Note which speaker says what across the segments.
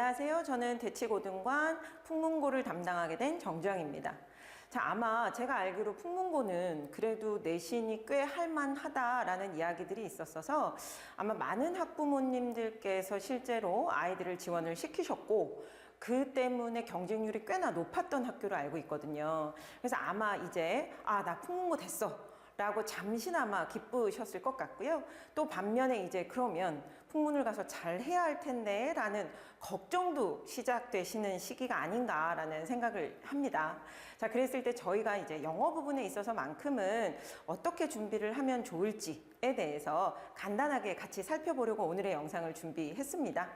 Speaker 1: 안녕하세요. 저는 대치고등관 풍문고를 담당하게 된 정주영입니다. 자, 아마 제가 알기로 풍문고는 그래도 내신이 꽤 할만하다라는 이야기들이 있었어서 아마 많은 학부모님들께서 실제로 아이들을 지원을 시키셨고 그 때문에 경쟁률이 꽤나 높았던 학교로 알고 있거든요. 그래서 아마 이제 나 풍문고 됐어 라고 잠시나마 기쁘셨을 것 같고요. 또 반면에 이제 그러면 풍문을 가서 잘 해야 할 텐데 라는 걱정도 시작되시는 시기가 아닌가라는 생각을 합니다. 자, 그랬을 때 저희가 이제 영어 부분에 있어서만큼은 어떻게 준비를 하면 좋을지에 대해서 간단하게 같이 살펴보려고 오늘의 영상을 준비했습니다.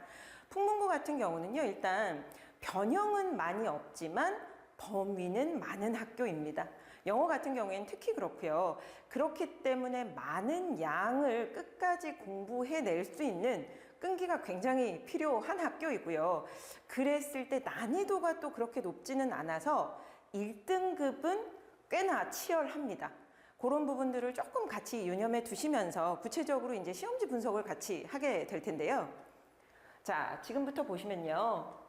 Speaker 1: 풍문고 같은 경우는요, 일단 변형은 많이 없지만 범위는 많은 학교입니다. 영어 같은 경우에는 특히 그렇고요. 그렇기 때문에 많은 양을 끝까지 공부해낼 수 있는 끈기가 굉장히 필요한 학교이고요. 그랬을 때 난이도가 또 그렇게 높지는 않아서 1등급은 꽤나 치열합니다. 그런 부분들을 조금 같이 유념해 두시면서 구체적으로 이제 시험지 분석을 같이 하게 될 텐데요. 자, 지금부터 보시면요.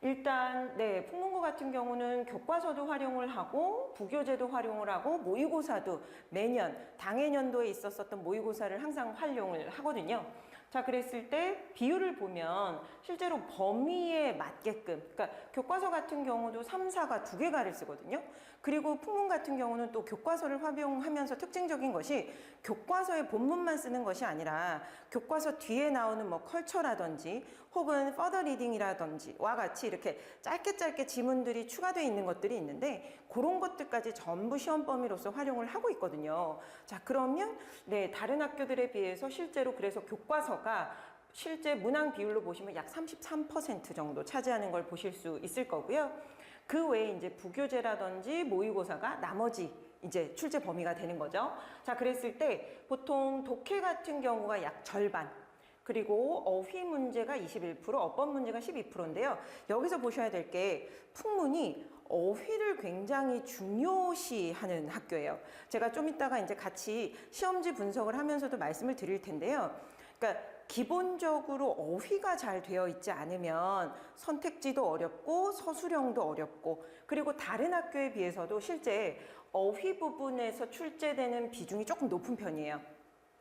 Speaker 1: 일단 풍문고 같은 경우는 교과서도 활용을 하고 부교재도 활용을 하고 모의고사도 매년 당해년도에 있었던 모의고사를 항상 활용을 하거든요. 자, 그랬을 때 비율을 보면 실제로 범위에 맞게끔, 그러니까 교과서 같은 경우도 3, 4가 2개가를 쓰거든요. 그리고 풍문 같은 경우는 또 교과서를 활용하면서 특징적인 것이 교과서의 본문만 쓰는 것이 아니라 교과서 뒤에 나오는 뭐 컬처라든지 혹은 퍼더 리딩이라든지 와 같이 이렇게 짧게 지문들이 추가되어 있는 것들이 있는데 그런 것들까지 전부 시험 범위로서 활용을 하고 있거든요. 자, 그러면 다른 학교들에 비해서 실제로 그래서 교과서가 실제 문항 비율로 보시면 약 33% 정도 차지하는 걸 보실 수 있을 거고요. 그 외에 이제 부교재라든지 모의고사가 나머지 이제 출제 범위가 되는 거죠. 자, 그랬을 때 보통 독해 같은 경우가 약 절반, 그리고 어휘 문제가 21%, 어법 문제가 12%인데요. 여기서 보셔야 될 게 풍문이 어휘를 굉장히 중요시하는 학교예요. 제가 좀 이따가 이제 같이 시험지 분석을 하면서도 말씀을 드릴 텐데요. 그러니까 기본적으로 어휘가 잘 되어 있지 않으면 선택지도 어렵고 서술형도 어렵고 그리고 다른 학교에 비해서도 실제 어휘 부분에서 출제되는 비중이 조금 높은 편이에요.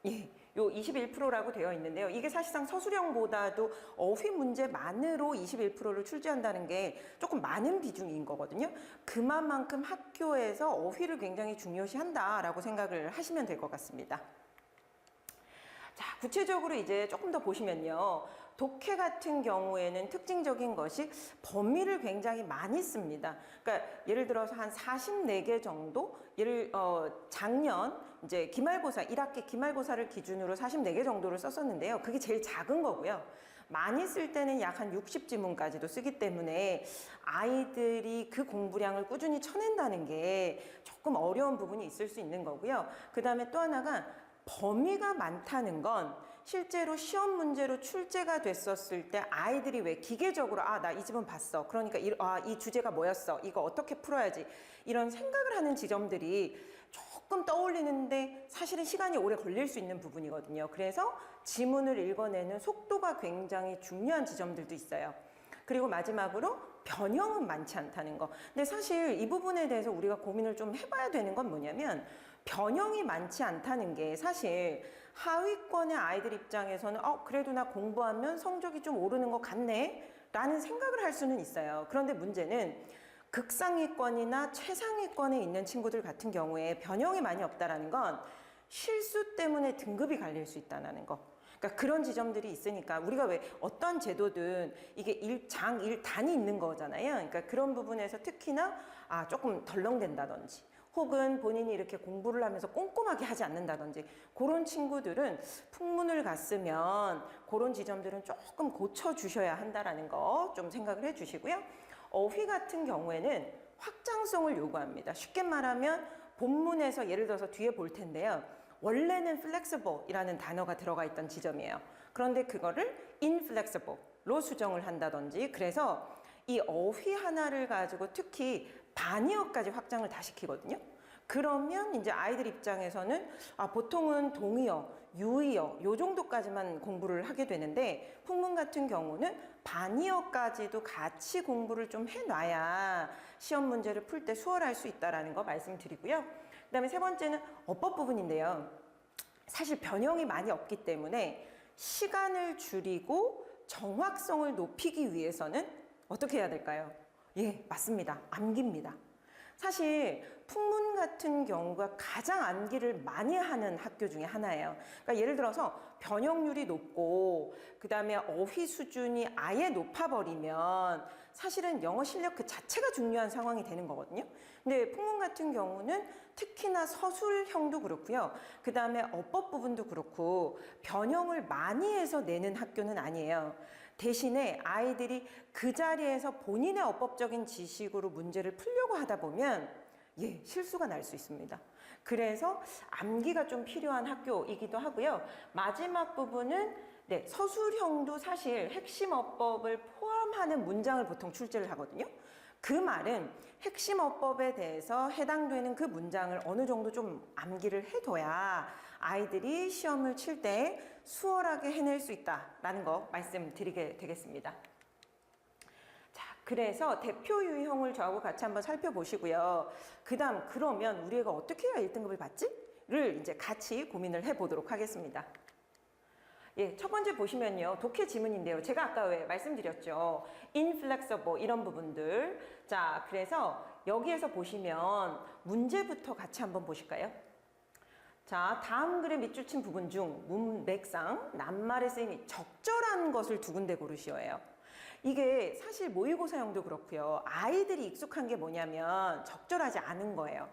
Speaker 1: 예, 요 21%라고 되어 있는데요. 이게 사실상 서술형보다도 어휘 문제만으로 21%를 출제한다는 게 조금 많은 비중인 거거든요. 그만큼 학교에서 어휘를 굉장히 중요시한다라고 생각을 하시면 될 것 같습니다. 자, 구체적으로 이제 조금 더 보시면요. 독해 같은 경우에는 특징적인 것이 범위를 굉장히 많이 씁니다. 그러니까 예를 들어서 한 44개 정도? 작년 이제 기말고사, 1학기 기말고사를 기준으로 44개 정도를 썼었는데요. 그게 제일 작은 거고요. 많이 쓸 때는 약 한 60지문까지도 쓰기 때문에 아이들이 그 공부량을 꾸준히 쳐낸다는 게 조금 어려운 부분이 있을 수 있는 거고요. 그 다음에 또 하나가 범위가 많다는 건 실제로 시험 문제로 출제가 됐었을 때 아이들이 왜 기계적으로 나 이 지문 봤어. 그러니까 이 주제가 뭐였어. 이거 어떻게 풀어야지. 이런 생각을 하는 지점들이 조금 떠올리는데 사실은 시간이 오래 걸릴 수 있는 부분이거든요. 그래서 지문을 읽어내는 속도가 굉장히 중요한 지점들도 있어요. 그리고 마지막으로 변형은 많지 않다는 거. 근데 사실 이 부분에 대해서 우리가 고민을 좀 해봐야 되는 건 뭐냐면 변형이 많지 않다는 게 사실 하위권의 아이들 입장에서는 그래도 나 공부하면 성적이 좀 오르는 것 같네 라는 생각을 할 수는 있어요. 그런데 문제는 극상위권이나 최상위권에 있는 친구들 같은 경우에 변형이 많이 없다라는 건 실수 때문에 등급이 갈릴 수 있다는 거. 그러니까 그런 지점들이 있으니까 우리가 왜 어떤 제도든 이게 1장 1단이 있는 거잖아요. 그러니까 그런 부분에서 특히나 조금 덜렁댄다든지 혹은 본인이 이렇게 공부를 하면서 꼼꼼하게 하지 않는다든지 그런 친구들은 풍문을 갔으면 그런 지점들은 조금 고쳐주셔야 한다라는 거 좀 생각을 해주시고요. 어휘 같은 경우에는 확장성을 요구합니다. 쉽게 말하면 본문에서 예를 들어서 뒤에 볼 텐데요. 원래는 flexible이라는 단어가 들어가 있던 지점이에요. 그런데 그거를 inflexible로 수정을 한다든지 그래서 이 어휘 하나를 가지고 특히 반의어까지 확장을 다 시키거든요. 그러면 이제 아이들 입장에서는 보통은 동의어, 유의어 요 정도까지만 공부를 하게 되는데 풍문 같은 경우는 반의어까지도 같이 공부를 좀 해놔야 시험 문제를 풀 때 수월할 수 있다라는 거 말씀드리고요. 그다음에 세 번째는 어법 부분인데요. 사실 변형이 많이 없기 때문에 시간을 줄이고 정확성을 높이기 위해서는 어떻게 해야 될까요? 예, 맞습니다. 암기입니다. 사실 풍문 같은 경우가 가장 암기를 많이 하는 학교 중에 하나예요. 그러니까 예를 들어서 변형률이 높고 그다음에 어휘 수준이 아예 높아버리면 사실은 영어 실력 그 자체가 중요한 상황이 되는 거거든요. 근데 풍문 같은 경우는 특히나 서술형도 그렇고요. 그다음에 어법 부분도 그렇고 변형을 많이 해서 내는 학교는 아니에요. 대신에 아이들이 그 자리에서 본인의 어법적인 지식으로 문제를 풀려고 하다 보면 실수가 날 수 있습니다. 그래서 암기가 좀 필요한 학교이기도 하고요. 마지막 부분은 서술형도 사실 핵심 어법을 포함하는 문장을 보통 출제를 하거든요. 그 말은 핵심 어법에 대해서 해당되는 그 문장을 어느 정도 좀 암기를 해둬야 아이들이 시험을 칠 때 수월하게 해낼 수 있다라는 거 말씀드리게 되겠습니다. 자, 그래서 대표 유형을 저하고 같이 한번 살펴보시고요. 그다음 그러면 우리 애가 어떻게 해야 1등급을 받지?를 이제 같이 고민을 해보도록 하겠습니다. 예, 첫 번째 보시면요. 독해 지문인데요. 제가 아까 왜 말씀드렸죠. inflexible 이런 부분들. 자, 그래서 여기에서 보시면 문제부터 같이 한번 보실까요? 자, 다음 글의 밑줄 친 부분 중 문맥상 낱말의 쓰임이 적절한 것을 두 군데 고르시오예요. 이게 사실 모의고사형도 그렇고요. 아이들이 익숙한 게 뭐냐면 적절하지 않은 거예요.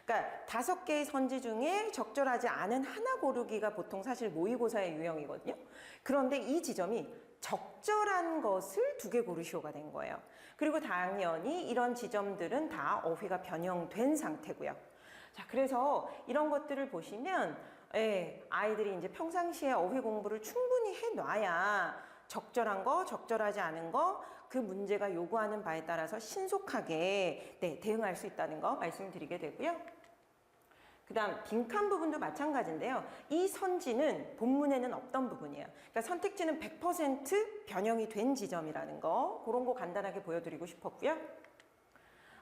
Speaker 1: 그러니까 5개의 선지 중에 적절하지 않은 하나 고르기가 보통 사실 모의고사의 유형이거든요. 그런데 이 지점이 적절한 것을 2개 고르시오가 된 거예요. 그리고 당연히 이런 지점들은 다 어휘가 변형된 상태고요. 자, 그래서 이런 것들을 보시면 아이들이 이제 평상시에 어휘 공부를 충분히 해놔야 적절한 거, 적절하지 않은 거, 그 문제가 요구하는 바에 따라서 신속하게 대응할 수 있다는 거 말씀드리게 되고요. 그 다음 빈칸 부분도 마찬가지인데요. 이 선지는 본문에는 없던 부분이에요. 그러니까 선택지는 100% 변형이 된 지점이라는 거, 그런 거 간단하게 보여드리고 싶었고요.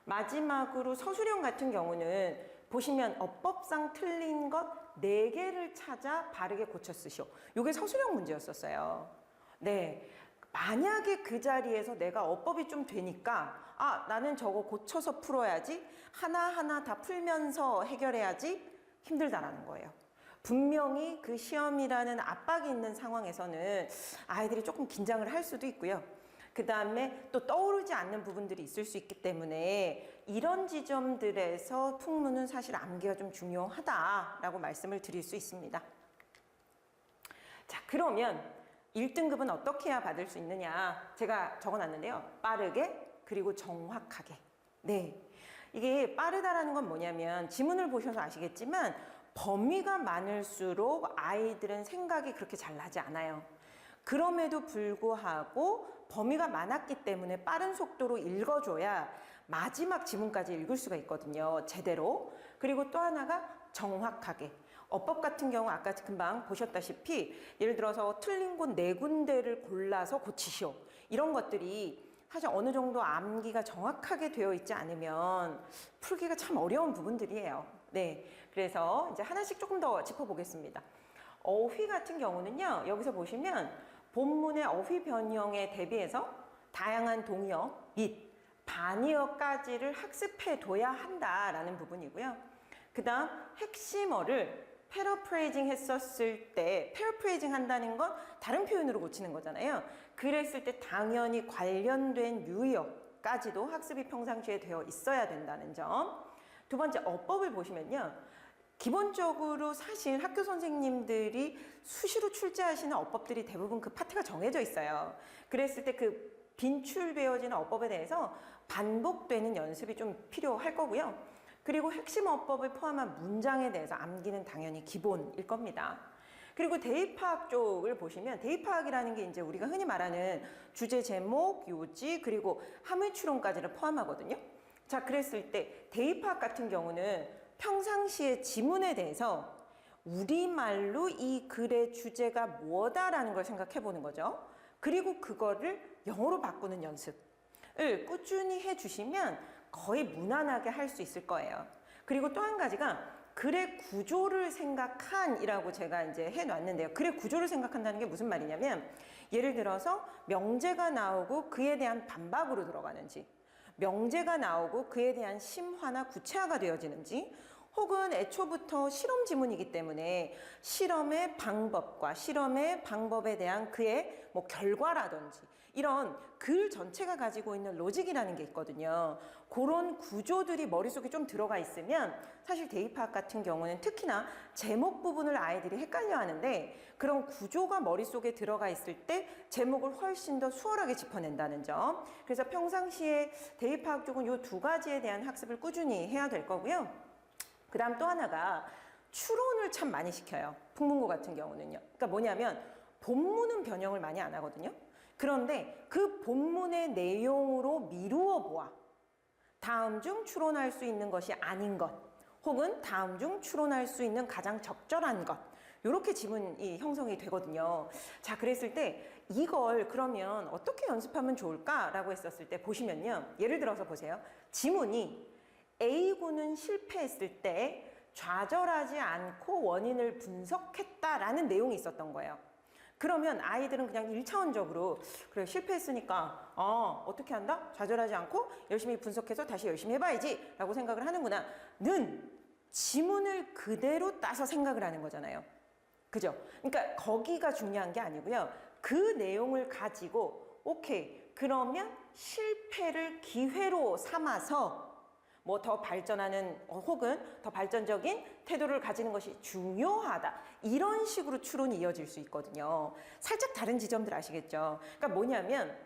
Speaker 1: 마지막으로 서술형 같은 경우는 보시면 어법상 틀린 것 4개를 찾아 바르게 고쳐 쓰시오. 이게 서술형 문제였었어요. 네, 만약에 그 자리에서 내가 어법이 좀 되니까 나는 저거 고쳐서 풀어야지, 하나하나 다 풀면서 해결해야지, 힘들다라는 거예요. 분명히 그 시험이라는 압박이 있는 상황에서는 아이들이 조금 긴장을 할 수도 있고요. 그 다음에 또 떠오르지 않는 부분들이 있을 수 있기 때문에 이런 지점들에서 풍문은 사실 암기가 좀 중요하다라고 말씀을 드릴 수 있습니다. 자, 그러면 1등급은 어떻게 해야 받을 수 있느냐, 제가 적어놨는데요. 빠르게 그리고 정확하게. 네, 이게 빠르다라는 건 뭐냐면 지문을 보셔서 아시겠지만 범위가 많을수록 아이들은 생각이 그렇게 잘 나지 않아요. 그럼에도 불구하고 범위가 많았기 때문에 빠른 속도로 읽어줘야 마지막 지문까지 읽을 수가 있거든요. 제대로. 그리고 또 하나가 정확하게. 어법 같은 경우 아까 금방 보셨다시피 예를 들어서 틀린 곳 4군데를 골라서 고치시오. 이런 것들이 사실 어느 정도 암기가 정확하게 되어 있지 않으면 풀기가 참 어려운 부분들이에요. 네, 그래서 이제 하나씩 조금 더 짚어보겠습니다. 어휘 같은 경우는요. 여기서 보시면 본문의 어휘 변형에 대비해서 다양한 동의어 및 반의어까지를 학습해 둬야 한다라는 부분이고요. 그 다음 핵심어를 패러프레이징 했었을 때, 패러프레이징 한다는 건 다른 표현으로 고치는 거잖아요. 그랬을 때 당연히 관련된 유의어까지도 학습이 평상시에 되어 있어야 된다는 점. 두 번째, 어법을 보시면요. 기본적으로 사실 학교 선생님들이 수시로 출제하시는 어법들이 대부분 그 파트가 정해져 있어요. 그랬을 때 그 빈출되어지는 어법에 대해서 반복되는 연습이 좀 필요할 거고요. 그리고 핵심 어법을 포함한 문장에 대해서 암기는 당연히 기본일 겁니다. 그리고 대입파악 쪽을 보시면 대입파악이라는 게 이제 우리가 흔히 말하는 주제 제목, 요지, 그리고 함의 추론까지를 포함하거든요. 자, 그랬을 때 대입파악 같은 경우는 평상시의 지문에 대해서 우리말로 이 글의 주제가 뭐다라는 걸 생각해 보는 거죠. 그리고 그거를 영어로 바꾸는 연습을 꾸준히 해주시면 거의 무난하게 할 수 있을 거예요. 그리고 또 한 가지가 글의 구조를 생각한이라고 제가 이제 해놨는데요. 글의 구조를 생각한다는 게 무슨 말이냐면 예를 들어서 명제가 나오고 그에 대한 반박으로 들어가는지, 명제가 나오고 그에 대한 심화나 구체화가 되어지는지, 혹은 애초부터 실험 지문이기 때문에 실험의 방법과 실험의 방법에 대한 그의 뭐 결과라든지 이런 글 전체가 가지고 있는 로직이라는 게 있거든요. 그런 구조들이 머릿속에 좀 들어가 있으면 사실 대입학 같은 경우는 특히나 제목 부분을 아이들이 헷갈려 하는데 그런 구조가 머릿속에 들어가 있을 때 제목을 훨씬 더 수월하게 짚어낸다는 점. 그래서 평상시에 대입학 쪽은 이 두 가지에 대한 학습을 꾸준히 해야 될 거고요. 그 다음 또 하나가 추론을 참 많이 시켜요. 풍문고 같은 경우는요. 그러니까 뭐냐면 본문은 변형을 많이 안 하거든요. 그런데 그 본문의 내용으로 미루어 보아 다음 중 추론할 수 있는 것이 아닌 것, 혹은 다음 중 추론할 수 있는 가장 적절한 것, 이렇게 지문이 형성이 되거든요. 자, 그랬을 때 이걸 그러면 어떻게 연습하면 좋을까라고 했었을 때 보시면요. 예를 들어서 보세요. 지문이 A군은 실패했을 때 좌절하지 않고 원인을 분석했다라는 내용이 있었던 거예요. 그러면 아이들은 그냥 1차원적으로 그래 실패했으니까 어떻게 한다? 좌절하지 않고 열심히 분석해서 다시 열심히 해봐야지 라고 생각을 하는구나 는 지문을 그대로 따서 생각을 하는 거잖아요. 그죠? 그러니까 거기가 중요한 게 아니고요. 그 내용을 가지고 오케이 그러면 실패를 기회로 삼아서 뭐 더 발전하는 혹은 더 발전적인 태도를 가지는 것이 중요하다. 이런 식으로 추론이 이어질 수 있거든요. 살짝 다른 지점들 아시겠죠? 그러니까 뭐냐면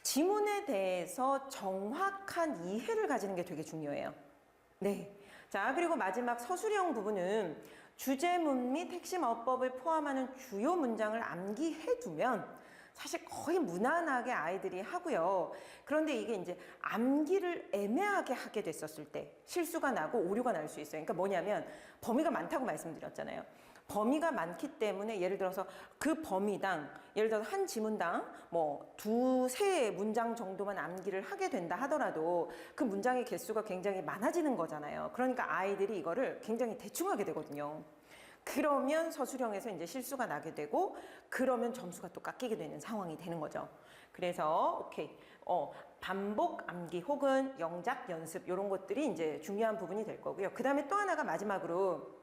Speaker 1: 지문에 대해서 정확한 이해를 가지는 게 되게 중요해요. 네. 자, 그리고 마지막 서술형 부분은 주제문 및 핵심 어법을 포함하는 주요 문장을 암기해 두면 사실 거의 무난하게 아이들이 하고요. 그런데 이게 이제 암기를 애매하게 하게 됐었을 때 실수가 나고 오류가 날 수 있어요. 그러니까 뭐냐면 범위가 많다고 말씀드렸잖아요. 범위가 많기 때문에 예를 들어서 그 범위당 예를 들어서 한 지문당 뭐 두세 문장 정도만 암기를 하게 된다 하더라도 그 문장의 개수가 굉장히 많아지는 거잖아요. 그러니까 아이들이 이거를 굉장히 대충 하게 되거든요. 그러면 서술형에서 이제 실수가 나게 되고 그러면 점수가 또 깎이게 되는 상황이 되는 거죠. 그래서 오케이 반복 암기 혹은 영작 연습 이런 것들이 이제 중요한 부분이 될 거고요. 그 다음에 또 하나가 마지막으로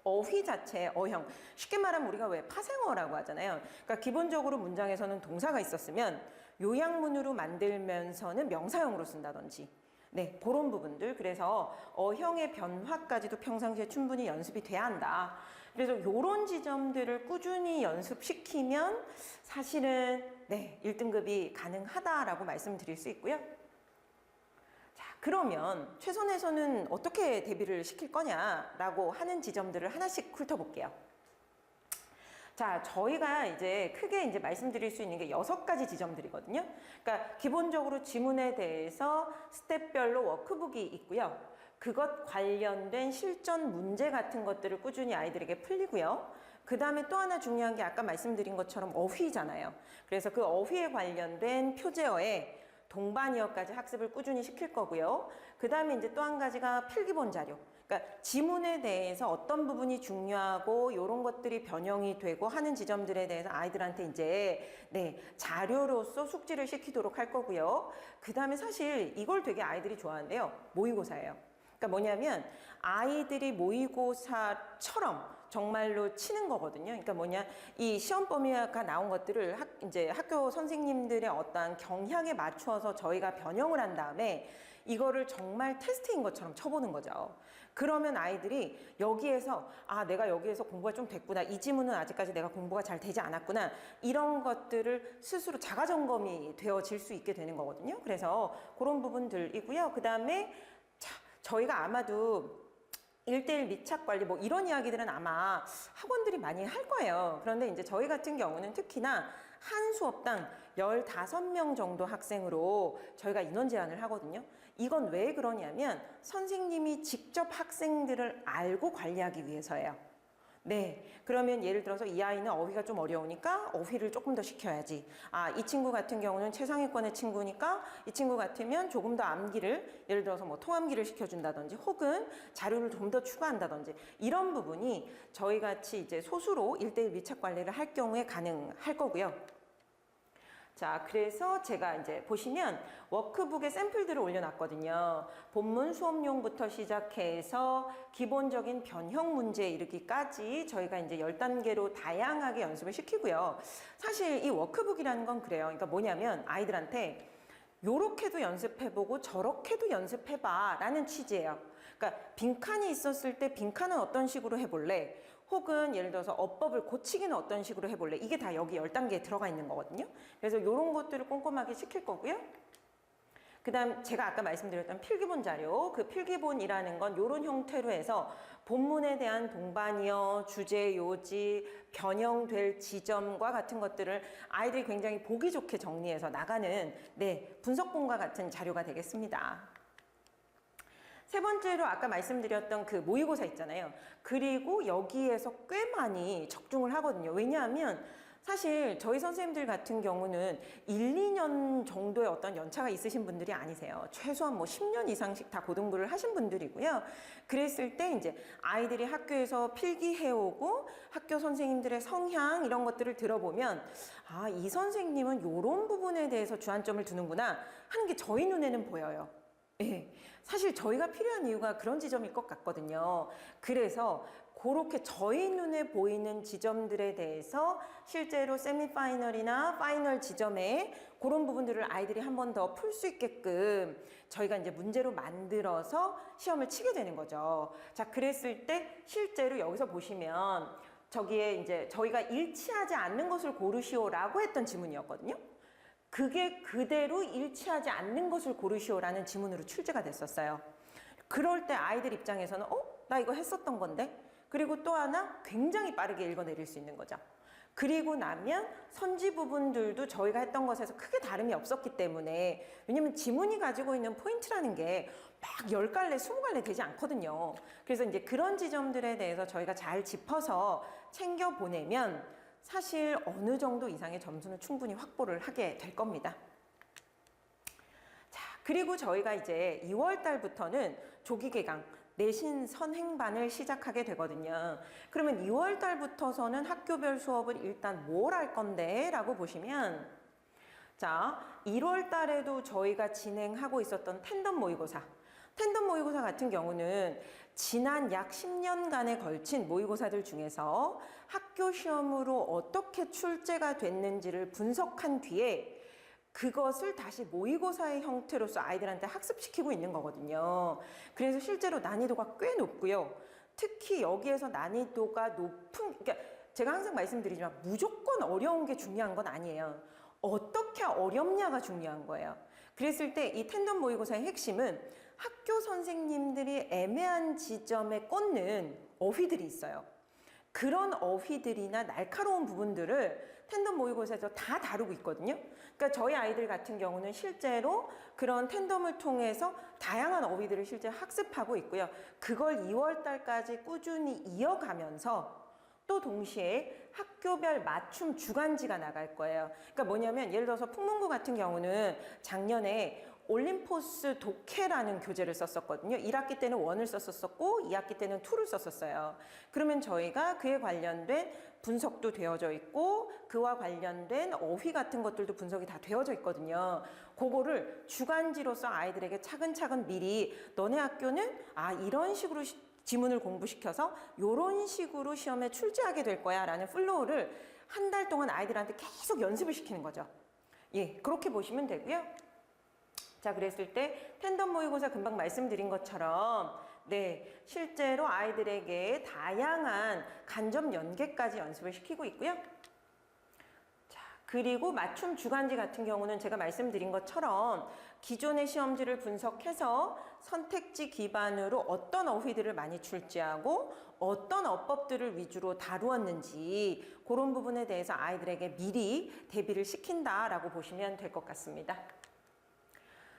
Speaker 1: 어휘 자체의 어형. 쉽게 말하면 우리가 왜 파생어라고 하잖아요. 그러니까 기본적으로 문장에서는 동사가 있었으면 요약문으로 만들면서는 명사형으로 쓴다든지 네, 그런 부분들. 그래서 어형의 변화까지도 평상시에 충분히 연습이 돼야 한다. 그래서 이런 지점들을 꾸준히 연습시키면 사실은 네, 1등급이 가능하다라고 말씀드릴 수 있고요. 자, 그러면 최선에서는 어떻게 대비를 시킬 거냐라고 하는 지점들을 하나씩 훑어볼게요. 자, 저희가 이제 크게 이제 말씀드릴 수 있는 게 6가지 지점들이거든요. 그러니까 기본적으로 지문에 대해서 스텝별로 워크북이 있고요. 그것 관련된 실전 문제 같은 것들을 꾸준히 아이들에게 풀리고요. 그 다음에 또 하나 중요한 게 아까 말씀드린 것처럼 어휘잖아요. 그래서 그 어휘에 관련된 표제어에 동반이어까지 학습을 꾸준히 시킬 거고요. 그 다음에 이제 또 한 가지가 필기본 자료. 그러니까 지문에 대해서 어떤 부분이 중요하고 이런 것들이 변형이 되고 하는 지점들에 대해서 아이들한테 이제 네, 자료로서 숙지를 시키도록 할 거고요. 그 다음에 사실 이걸 되게 아이들이 좋아하는데요. 모의고사예요. 그러니까 뭐냐면 아이들이 모의고사처럼 정말로 치는 거거든요. 그러니까 뭐냐, 이 시험 범위가 나온 것들을 이제 학교 선생님들의 어떠한 경향에 맞춰서 저희가 변형을 한 다음에 이거를 정말 테스트인 것처럼 쳐보는 거죠. 그러면 아이들이 여기에서 내가 여기에서 공부가 좀 됐구나. 이 지문은 아직까지 내가 공부가 잘 되지 않았구나. 이런 것들을 스스로 자가점검이 되어질 수 있게 되는 거거든요. 그래서 그런 부분들이고요. 그 다음에 저희가 아마도 1:1 밀착 관리 뭐 이런 이야기들은 아마 학원들이 많이 할 거예요. 그런데 이제 저희 같은 경우는 특히나 한 수업당 15명 정도 학생으로 저희가 인원 제한을 하거든요. 이건 왜 그러냐면 선생님이 직접 학생들을 알고 관리하기 위해서예요. 네, 그러면 예를 들어서 이 아이는 어휘가 좀 어려우니까 어휘를 조금 더 시켜야지. 아, 이 친구 같은 경우는 최상위권의 친구니까 이 친구 같으면 조금 더 암기를, 예를 들어서 뭐 통암기를 시켜준다든지 혹은 자료를 좀 더 추가한다든지 이런 부분이 저희 같이 이제 소수로 1대1 밀착 관리를 할 경우에 가능할 거고요. 자, 그래서 제가 이제 보시면 워크북에 샘플들을 올려놨거든요. 본문 수업용부터 시작해서 기본적인 변형 문제에 이르기까지 저희가 이제 10단계로 다양하게 연습을 시키고요. 사실 이 워크북이라는 건 그래요. 그러니까 뭐냐면 아이들한테 요렇게도 연습해보고 저렇게도 해봐 라는 취지예요. 그러니까 빈칸이 있었을 때 빈칸은 어떤 식으로 해볼래? 혹은 예를 들어서 어법을 고치기는 어떤 식으로 해볼래? 이게 다 여기 10단계에 들어가 있는 거거든요. 그래서 이런 것들을 꼼꼼하게 시킬 거고요. 그 다음 제가 아까 말씀드렸던 필기본 자료, 그 필기본이라는 건 이런 형태로 해서 본문에 대한 동반이어, 주제, 요지, 변형될 지점과 같은 것들을 아이들이 굉장히 보기 좋게 정리해서 나가는 분석본과 같은 자료가 되겠습니다. 세 번째로 아까 말씀드렸던 그 모의고사 있잖아요. 그리고 여기에서 꽤 많이 적중을 하거든요. 왜냐하면 사실 저희 선생님들 같은 경우는 1, 2년 정도의 어떤 연차가 있으신 분들이 아니세요. 최소한 뭐 10년 이상씩 다 고등부를 하신 분들이고요. 그랬을 때 이제 아이들이 학교에서 필기해오고 학교 선생님들의 성향 이런 것들을 들어보면 아, 이 선생님은 이런 부분에 대해서 주안점을 두는구나 하는 게 저희 눈에는 보여요. 예, 사실 저희가 필요한 이유가 그런 지점일 것 같거든요. 그래서 그렇게 저희 눈에 보이는 지점들에 대해서 실제로 세미파이널이나 파이널 지점에 그런 부분들을 아이들이 한 번 더 풀 수 있게끔 저희가 이제 문제로 만들어서 시험을 치게 되는 거죠. 자, 그랬을 때 실제로 여기서 보시면 저기에 이제 저희가 일치하지 않는 것을 고르시오라고 했던 지문이었거든요. 그게 그대로 일치하지 않는 것을 고르시오라는 지문으로 출제가 됐었어요. 그럴 때 아이들 입장에서는 나 이거 했었던 건데? 그리고 또 하나 굉장히 빠르게 읽어내릴 수 있는 거죠. 그리고 나면 선지 부분들도 저희가 했던 것에서 크게 다름이 없었기 때문에, 왜냐면 지문이 가지고 있는 포인트라는 게 막 10갈래, 20갈래 되지 않거든요. 그래서 이제 그런 지점들에 대해서 저희가 잘 짚어서 챙겨보내면 사실 어느 정도 이상의 점수는 충분히 확보를 하게 될 겁니다. 자, 그리고 저희가 이제 2월 달부터는 조기 개강, 내신 선행반을 시작하게 되거든요. 그러면 2월 달부터서는 학교별 수업을 일단 뭘 할 건데? 라고 보시면, 자, 1월 달에도 저희가 진행하고 있었던 텐덤 모의고사. 텐덤 모의고사 같은 경우는 지난 약 10년간에 걸친 모의고사들 중에서 학교 시험으로 어떻게 출제가 됐는지를 분석한 뒤에 그것을 다시 모의고사의 형태로서 아이들한테 학습시키고 있는 거거든요. 그래서 실제로 난이도가 꽤 높고요. 특히 여기에서 난이도가 높은, 그러니까 제가 항상 말씀드리지만 무조건 어려운 게 중요한 건 아니에요. 어떻게 어렵냐가 중요한 거예요. 그랬을 때 이 텐덤 모의고사의 핵심은 학교 선생님들이 애매한 지점에 꽂는 어휘들이 있어요. 그런 어휘들이나 날카로운 부분들을 텐덤 모의고사에서 다 다루고 있거든요. 그러니까 저희 아이들 같은 경우는 실제로 그런 텐덤을 통해서 다양한 어휘들을 실제 학습하고 있고요. 그걸 2월 달까지 꾸준히 이어가면서 또 동시에 학교별 맞춤 주간지가 나갈 거예요. 그러니까 뭐냐면 예를 들어서 풍문고 같은 경우는 작년에 올림포스 독해라는 교재를 썼었거든요. 1학기 때는 1을 썼었고 2학기 때는 2를 썼었어요. 그러면 저희가 그에 관련된 분석도 되어져 있고 그와 관련된 어휘 같은 것들도 분석이 다 되어져 있거든요. 그거를 주간지로서 아이들에게 차근차근 미리 너네 학교는 이런 식으로 지문을 공부시켜서 이런 식으로 시험에 출제하게 될 거야 라는 플로우를 한 달 동안 아이들한테 계속 연습을 시키는 거죠. 예, 그렇게 보시면 되고요. 자, 그랬을 때 텐덤 모의고사 금방 말씀드린 것처럼 실제로 아이들에게 다양한 간접 연계까지 연습을 시키고 있고요. 자, 그리고 맞춤 주간지 같은 경우는 제가 말씀드린 것처럼 기존의 시험지를 분석해서 선택지 기반으로 어떤 어휘들을 많이 출제하고 어떤 어법들을 위주로 다루었는지 그런 부분에 대해서 아이들에게 미리 대비를 시킨다라고 보시면 될 것 같습니다.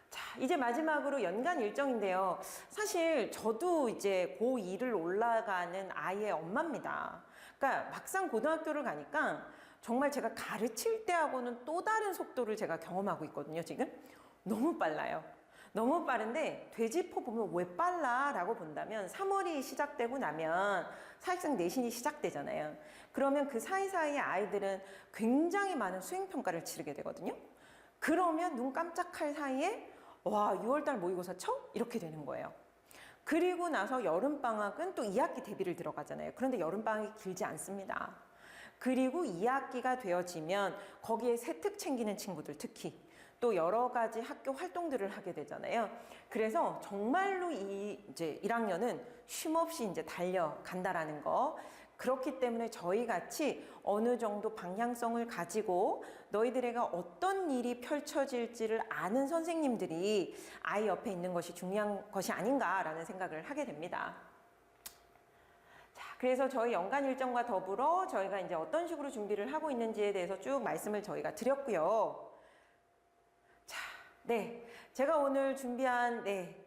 Speaker 1: 자, 이제 마지막으로 연간 일정인데요. 사실 저도 이제 고2를 올라가는 아이의 엄마입니다. 그러니까 막상 고등학교를 가니까 정말 제가 가르칠 때하고는 또 다른 속도를 제가 경험하고 있거든요, 지금. 너무 빨라요. 너무 빠른데 되짚어 보면 왜 빨라? 라고 본다면 3월이 시작되고 나면 사실상 내신이 시작되잖아요. 그러면 그 사이사이에 아이들은 굉장히 많은 수행평가를 치르게 되거든요. 그러면 눈 깜짝할 사이에 와, 6월달 모의고사 쳐? 이렇게 되는 거예요. 그리고 나서 여름방학은 또 2학기 대비를 들어가잖아요. 그런데 여름방학이 길지 않습니다. 그리고 2학기가 되어지면 거기에 세특 챙기는 친구들 특히 또 여러 가지 학교 활동들을 하게 되잖아요. 그래서 정말로 이제 1학년은 쉼없이 이제 달려간다라는 거. 그렇기 때문에 저희 같이 어느 정도 방향성을 가지고 너희들에게 어떤 일이 펼쳐질지를 아는 선생님들이 아이 옆에 있는 것이 중요한 것이 아닌가라는 생각을 하게 됩니다. 자, 그래서 저희 연간 일정과 더불어 저희가 이제 어떤 식으로 준비를 하고 있는지에 대해서 쭉 말씀을 저희가 드렸고요. 자, 네. 제가 오늘 준비한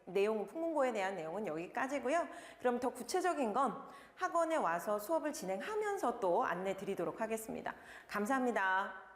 Speaker 1: 내용, 풍문고에 대한 내용은 여기까지고요. 그럼 더 구체적인 건 학원에 와서 수업을 진행하면서 또 안내 드리도록 하겠습니다. 감사합니다.